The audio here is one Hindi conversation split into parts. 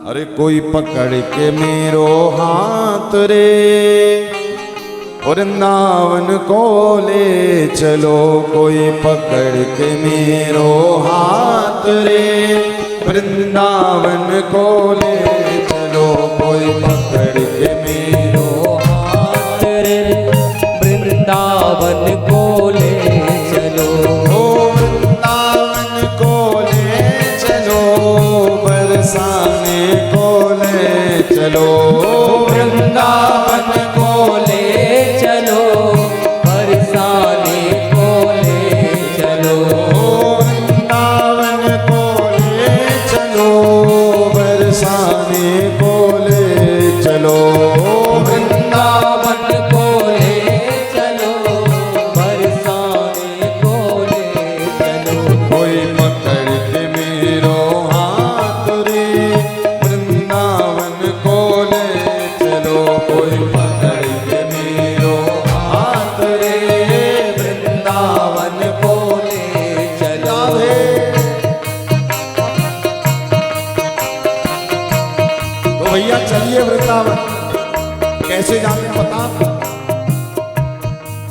अरे कोई पकड़ के मेरो हाथ रे वृंदावन को ले चलो, कोई पकड़ के मेरो हाथ रे वृंदावन को ले चलो, कोई पकड़ के मेरो हाथ रे वृंदावन को ले चलो, वृंदावन को ले चलो, बरसाने को ले चलो, वृंदावन को ले चलो, बरसाने को ले चलो, वृंदावन को ले चलो, बरसाने को ले चलो, वृंदावन को ले चलो, बरसाने को ले चलो, कोई पकड़ के मेरो हाथ रे वृंदावन को ले चलो, कोई पकड़ के मेरो हाथ रे वृंदावन को ले चलो। तो भैया चलिए वृंदावन। कैसे जाते हैं बता?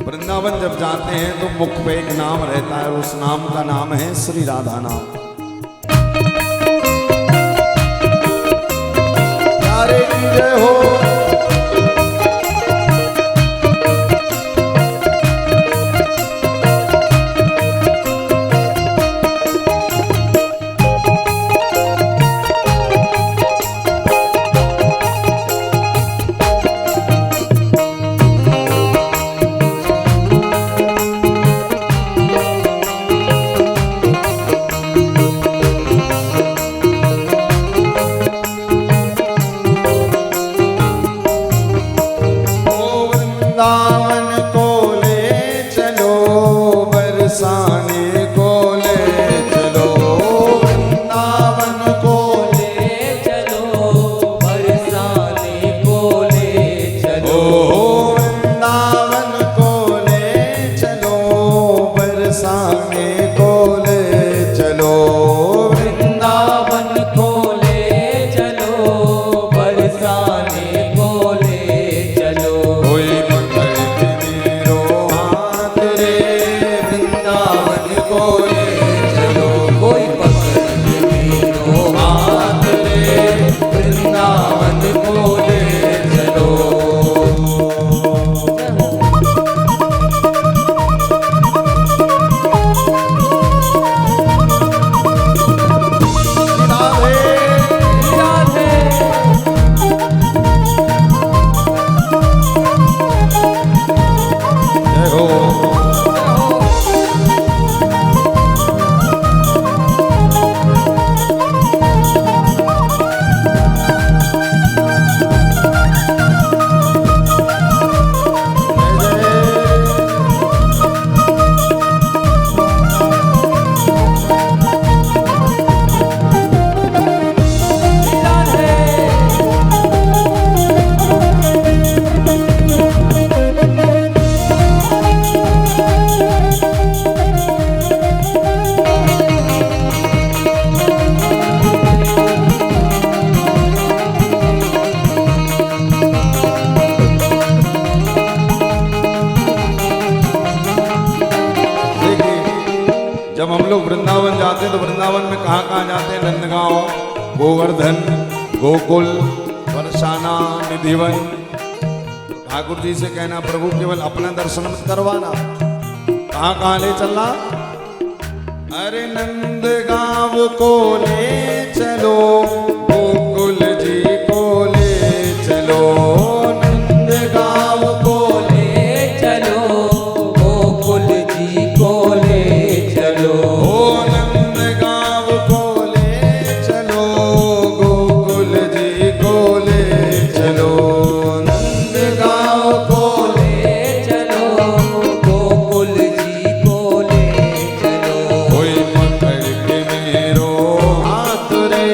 वृंदावन जब जाते हैं तो मुख पे एक नाम रहता है, उस नाम का नाम है श्री राधा नाम। प्यारे की जय हो। वृंदावन को ले चलो, बरसाने को ले चलो, वृंदावन को ले चलो, बरसाने को ले चलो, वृंदावन को ले चलो, बरसाने को ले चलो, वृंदावन को ले चलो, बरसाने को ले चलो, कोई पकड़ के मेरो हाथ रे वृंदावन को ले चलो, कोई पकड़ के मेरो हाथ रे वृंदावन को ले चलो। राधे जय हो। जब हम लोग वृंदावन जाते हैं तो वृंदावन में कहाँ कहाँ जाते हैं? नंदगांव, गोवर्धन, गोकुल, बरसाना, निधिवन। ठाकुर जी से कहना प्रभु केवल अपना दर्शन मत करवाना। कहाँ कहाँ ले चलना? अरे नंदगांव को ले चलो, गोकुल जी को ले चलो, नंदगांव को ले चलो, गोकुल जी को ले चलो, नंदगांव को ले चलो, गोकुल जी को ले चलो, नंदगांव को ले चलो, गोकुल जी को ले चलो, कोई पकड़ के मेरो हाथ रे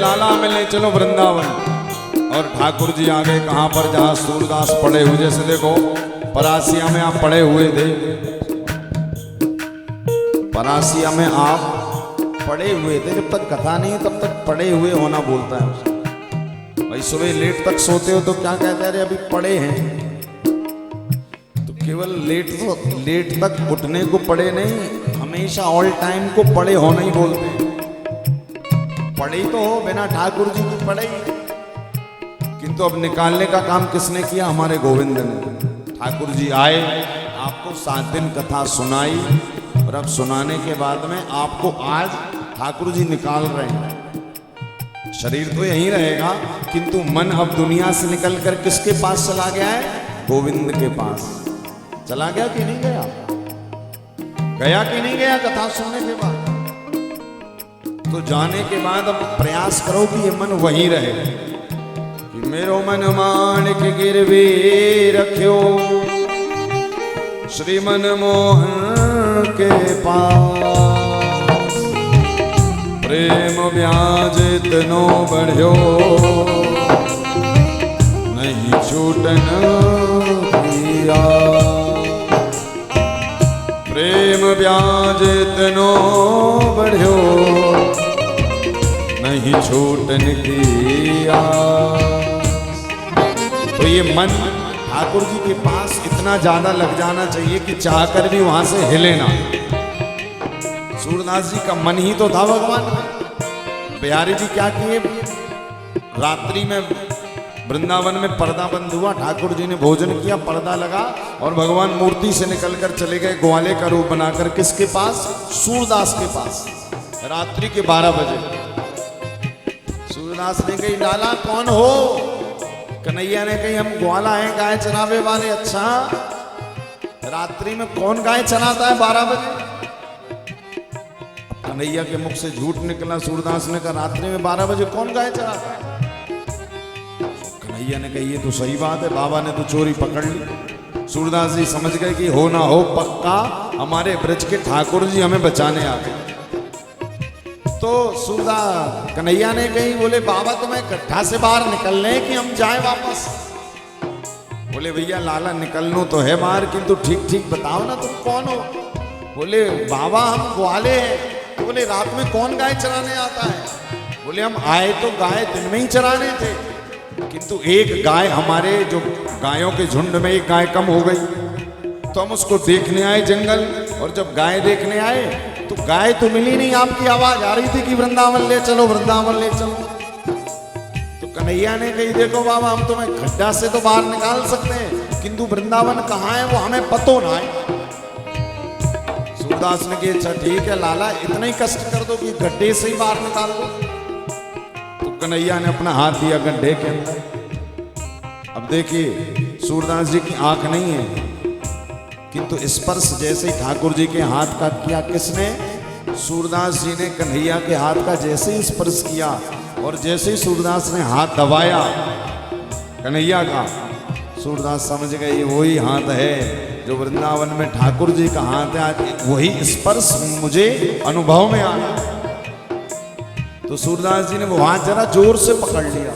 लाला हमें ले चलो वृंदावन। और ठाकुर जी आगे कहाँ पर, जहाँ सूरदास पड़े हुए, जैसे देखो परासिया में आप पड़े हुए थे, परासिया में आप पड़े हुए थे, जब तक कथा नहीं तब तक पड़े हुए होना बोलता है भाई। सुबह लेट तक सोते हो तो क्या कहते हैं, अरे अभी पड़े हैं। तो केवल लेट तक उठने को पड़े नहीं, हमेशा ऑल टाइम को पड़े होना ही बोलते हैं। पड़े तो हो, बिना ठाकुर जी की पड़े ही। किंतु अब निकालने का काम किसने किया, हमारे गोविंद ने। ठाकुर जी आए, आपको 7 दिन कथा सुनाई, और अब सुनाने के बाद में आपको आज ठाकुर जी निकाल रहे हैं। शरीर तो यहीं रहेगा, किंतु मन अब दुनिया से निकलकर किसके पास चला गया है, गोविंद के पास चला गया कि नहीं गया, गया कि नहीं गया कथा सुनने के बाद। तो जाने के बाद अब प्रयास करो कि ये मन वहीं रहे, कि मेरो मन माणिक गिरवी रखियो श्री मनमोहन के पास, प्रेम ब्याज इतनो बढ़ियो नहीं छूटन किया, प्रेम ब्याज इतनो बढ़ियो नहीं छूटन किया। तो ये मन ठाकुर जी के पास इतना ज्यादा लग जाना चाहिए कि चाहकर भी वहां से हिले ना। सूरदास जी का मन ही तो था भगवान। बिहारी जी क्या किए, रात्रि में वृंदावन में पर्दा बंद हुआ, ठाकुर जी ने भोजन किया, पर्दा लगा, और भगवान मूर्ति से निकलकर चले गए ग्वाले का रूप बनाकर किसके पास, सूरदास के पास, रात्रि के 12 बजे। सूरदास ने कही, लाला कौन हो? कन्हैया ने कही, हम ग्वाला हैं, गाय चरावे वाले। अच्छा, रात्रि में कौन गाय चराता है 12 बजे? कन्हैया के मुख से झूठ निकला। सूरदास ने कहा, रात्रि में 12 बजे कौन गाय चराता है? कन्हैया ने कहा, ये तो सही बात है, बाबा ने तो चोरी पकड़ ली। सूरदास जी समझ गए कि हो ना हो पक्का हमारे ब्रज के ठाकुर जी हमें बचाने आ गए। तो सूरदास कन्हैया ने कही, बोले बाबा तुम्हें गड्ढा से बाहर निकलने कि हम जाएं वापस? बोले भैया लाला निकलनो तो है बाहर, किंतु ठीक ठीक बताओ ना तुम कौन हो? बोले बाबा हम ग्वाले हैं। तो बोले रात में कौन गाय चराने आता है? बोले हम आए तो गाय दिन में ही चराने थे, किंतु एक गाय, हमारे जो गायों के झुंड में एक गाय कम हो गई, तो हम उसको देखने आए जंगल। और जब गाय देखने आए तो गाय तो मिली नहीं, आपकी आवाज आ रही थी कि वृंदावन ले चलो, वृंदावन ले चलो। तो कन्हैया ने कही, देखो बाबा हम तुम्हें गड्ढा से तो बाहर निकाल सकते हैं, किंतु वृंदावन कहाँ है वो हमें पतो ना है। सूरदास ने कहा, अच्छा ठीक है लाला, इतना ही कष्ट कर दो कि गड्ढे से ही बाहर निकाल दो। तो कन्हैया ने अपना हाथ दिया गड्ढे के अंदर। अब देखिए सूरदास जी की आंख नहीं है, किंतु स्पर्श जैसे ही ठाकुर जी के हाथ का किया, किसने? सूरदास जी ने कन्हैया के हाथ का जैसे ही स्पर्श किया, और जैसे ही सूरदास ने हाथ दबाया कन्हैया का, सूरदास समझ गए ये वही हाथ है जो वृंदावन में ठाकुर जी का हाथ है। आज वही स्पर्श मुझे अनुभव में आया। तो सूरदास जी ने वो हाथ जरा जोर से पकड़ लिया।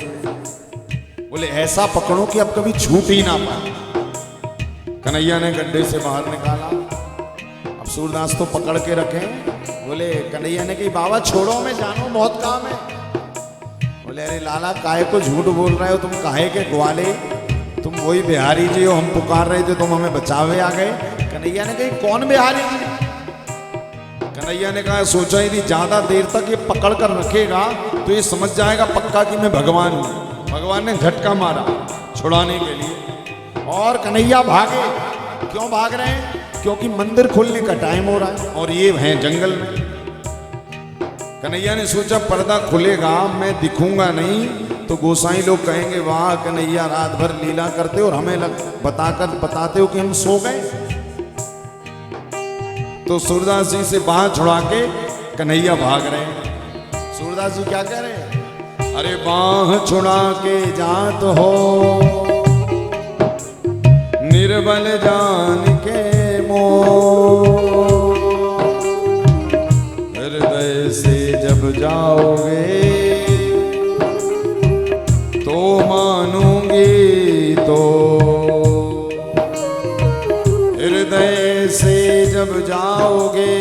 बोले ऐसा पकड़ो कि अब कभी छूट ही ना पाए। कन्हैया ने गड्ढे से बाहर निकाला। अब सूरदास तो पकड़ के रखे। बोले कन्हैया ने कही, बाबा छोड़ो मैं जानो, बहुत काम है। बोले अरे लाला काहे को झूठ बोल रहे हो, तुम काहे के ग्वाले, तुम वही बिहारी जी हो, हम पुकार रहे थे तुम हमें बचावे आ गए। कन्हैया ने कही, कौन बिहारी जी? कन्हैया ने कहा, सोचा ही थी ज्यादा देर तक ये पकड़ कर रखेगा तो ये समझ जाएगा पक्का कि मैं भगवान हूं। भगवान ने झटका मारा छुड़ाने के लिए, और कन्हैया भागे। क्यों भाग रहे हैं? क्योंकि मंदिर खुलने का टाइम हो रहा है और ये हैं जंगल में। कन्हैया ने सोचा पर्दा खुलेगा, मैं दिखूंगा नहीं तो गोसाई लोग कहेंगे वाह कन्हैया रात भर लीला करते और हमें बताते हो कि हम सो गए। तो सूरदास जी से बाह छुड़ा के कन्हैया भाग रहे हैं। सूरदास जी क्या कह रहे हैं? अरे बाह छुड़ा के जात हो निर्बल जान के मोह, हृदय से जब जाओगे जाओगे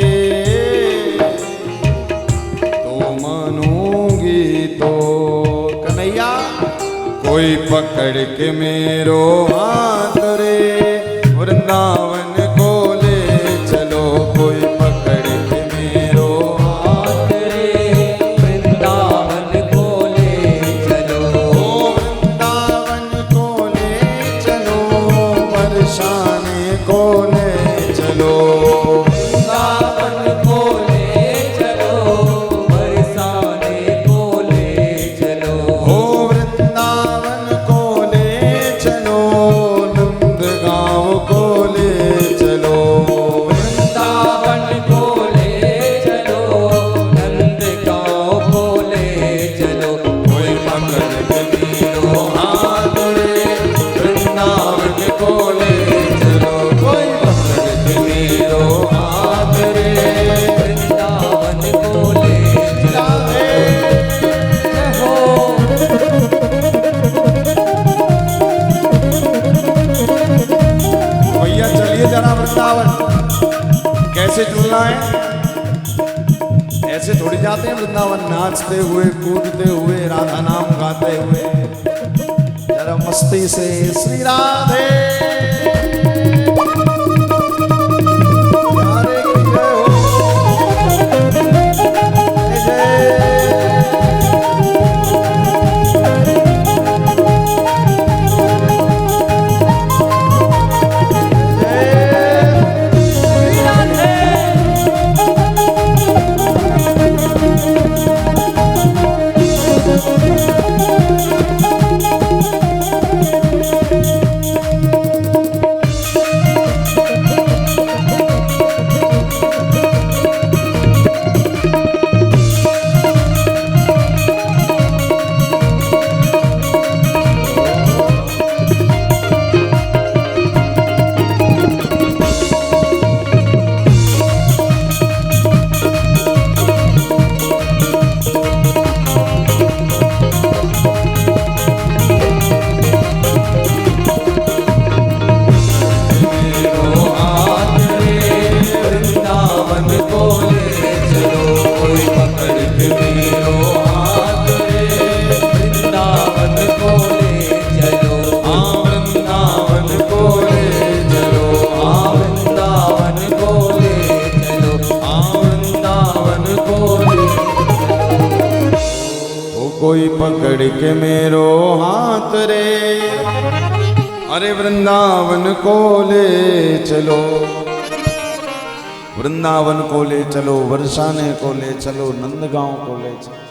तो मानूंगी तो कन्हैया कोई पकड़ के मेरो हाथ रे वृंदावन को ले चलो कोई पकड़ के मेरो हाथ रे वृंदावन को ले चलो वृंदावन को ले चलो बरसाने को ले चलो वृंदावन को ले चलो बरसाने को ले चलो ओ वृंदावन को ले चलो नंदगांव को ले चलो वृंदावन को ले चलो नंदगांव को ले चलो कोई पकड़ के मेरो हाथ रे वृंदावन को ले चलो कोई पकड़ के मेरो हाथ रे वृंदावन को ले चलो जय हो भैया चलिए जरा वृंदावन कैसे चलना है ऐसे थोड़ी जाते हैं वृंदावन नाचते हुए कूदते हुए राधा नाम गाते हुए जरा मस्ती से श्री राधे राधे की जय हो। जय कोई पकड़ के मेरो हाथ रे अरे वृंदावन को ले चलो वृंदावन को ले चलो बरसाने को ले चलो नंदगांव को ले चलो